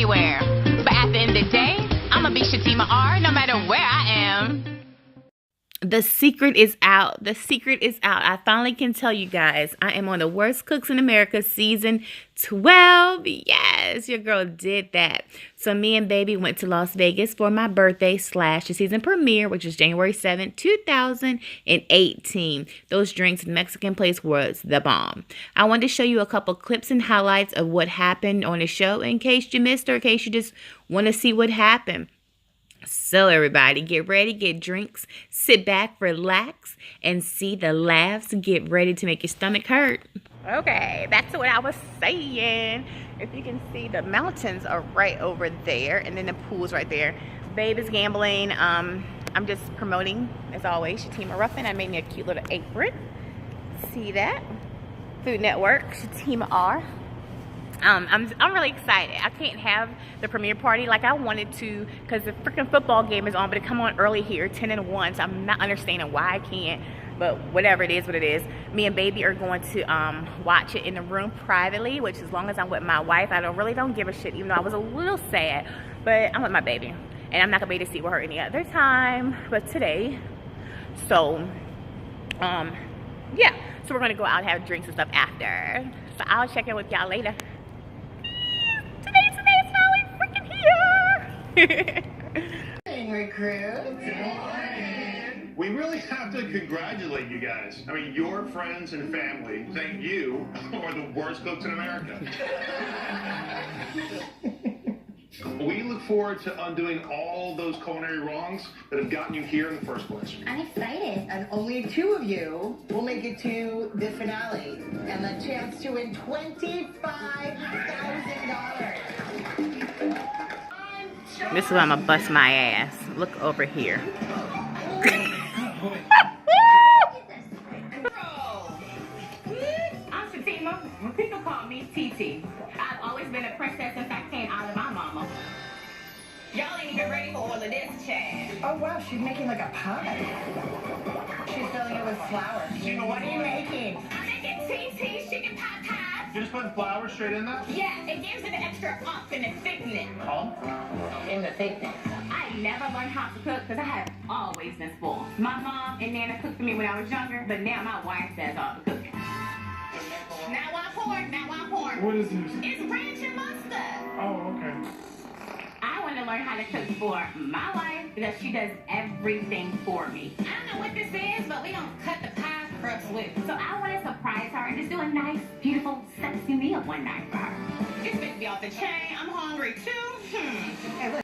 anywhere. But at the end of the day, I'ma be SHATIMAR no matter where I am. The secret is out. The secret is out. I finally can tell you guys. I am on the Worst Cooks in America season 12. Yes, your girl did that. So me and baby went to Las Vegas for my birthday / the season premiere, which is January 7th, 2018. Those drinks in the Mexican place was the bomb. I wanted to show you a couple clips and highlights of what happened on the show in case you missed or in case you just want to see what happened. So everybody, get ready, get drinks, sit back, relax, and see the laughs. Get ready to make your stomach hurt. Okay, that's what I was saying. If you can see, the mountains are right over there, and then the pool's right there. Babe is gambling. I'm just promoting, as always, SHATIMAR Ruffin. I made me a cute little apron. See that? Food Network, SHATIMAR. I'm really excited. I can't have the premiere party like I wanted to because the freaking football game is on, but it come on early here, 10 and 1, so I'm not understanding why I can't, but whatever, it is what it is. Me and baby are going to watch it in the room privately, which as long as I'm with my wife, I really don't give a shit, even though I was a little sad, but I'm with my baby, and I'm not gonna be able to see with her any other time but today. So yeah, so we're gonna go out and have drinks and stuff after, so I'll check in with y'all later. Today's finally freaking here. Recruits. We really have to congratulate you guys. I mean, your friends and family think you are the worst cooks in America. We look forward to undoing all those culinary wrongs that have gotten you here in the first place. I'm excited. And only 2 of you will make it to the finale and the chance to win $25,000. This is where I'm gonna bust my ass. Look over here. I'm SHATIMAR. People call me TT. I've always been a princess since I came out of my mama. Y'all ain't even ready for all of this, Chad. Oh wow, she's making like a pie. She's filling it with flour. What are you making? I'm making TT chicken pot pie. You just put flour straight in that? Yeah, it gives it an extra oomph and a thickness. Oh? In the thickness. I never learned how to cook because I have always been spoiled. My mom and Nana cooked for me when I was younger, but now my wife does all the cooking. Now I'm pouring. What is this? It's ranch and mustard. Oh, okay. I want to learn how to cook for my wife because she does everything for me. I don't know what this is, but we don't cut the pie crust with. So I want to surprise her and just do a nice, beautiful, sexy meal one night for her. It's gonna be off the chain. I'm hungry too. Hey, look.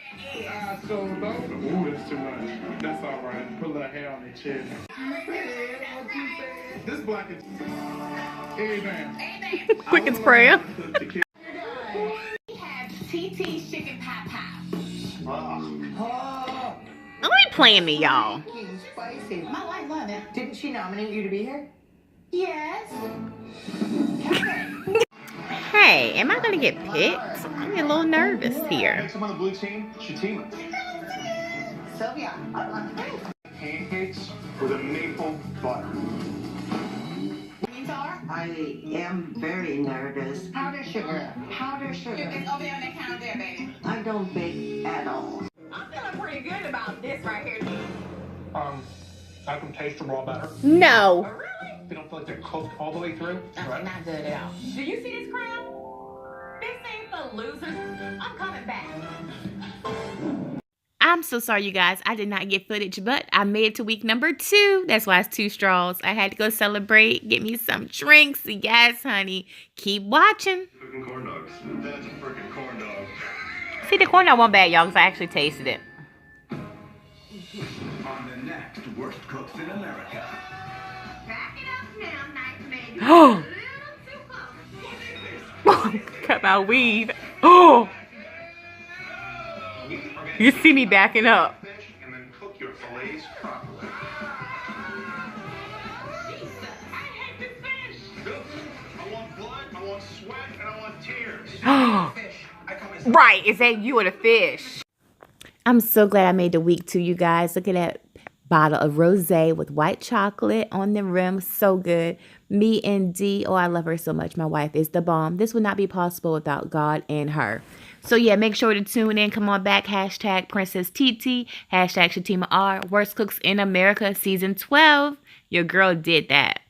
So low. Ooh, that's too much. That's all right. Put a little hair on your chest. This black is... Amen. Quick as prayer. We have TT chicken pot pie. Oh, Don't be playing me, y'all. spicy. My wife loved it. Didn't she nominate you to be here? Yes. Hey, am I gonna get picked? I'm a little nervous here. Next up on the blue team, SHATIMAR. Sylvia. Pancakes with a maple butter. I am very nervous. Powder sugar. Powder sugar. It's over there on that counter there, baby. I don't bake at all. I'm feeling pretty good about this right here. I can taste the raw batter. No. Really? They don't feel like they're cooked all the way through. Right. Not good at all. Do you see this crowd? This ain't for losers. I'm coming back. I'm so sorry, you guys. I did not get footage, but I made it to week number 2. That's why it's 2 straws. I had to go celebrate, get me some drinks. Yes, honey. Keep watching. Cooking corn dogs. That's a freaking corn dog. See, the corn dog wasn't bad, y'all, because I actually tasted it. On the next Worst Cooks in America. Back it up now, nice baby. Oh. A little too close. Cut my weave. Oh. You see me backing up. And then cook your fillets properly. Jesus, I hate this fish. Good. I want blood, I want sweat, and I want tears. Right, is that you or the fish? I'm so glad I made the week 2, you guys. Look at that bottle of rosé with white chocolate on the rim. So good. Me and Dee, oh, I love her so much. My wife is the bomb. This would not be possible without God and her. So yeah, make sure to tune in. Come on back. Hashtag Princess TT. Hashtag SHATIMAR. Worst Cooks in America Season 12. Your girl did that.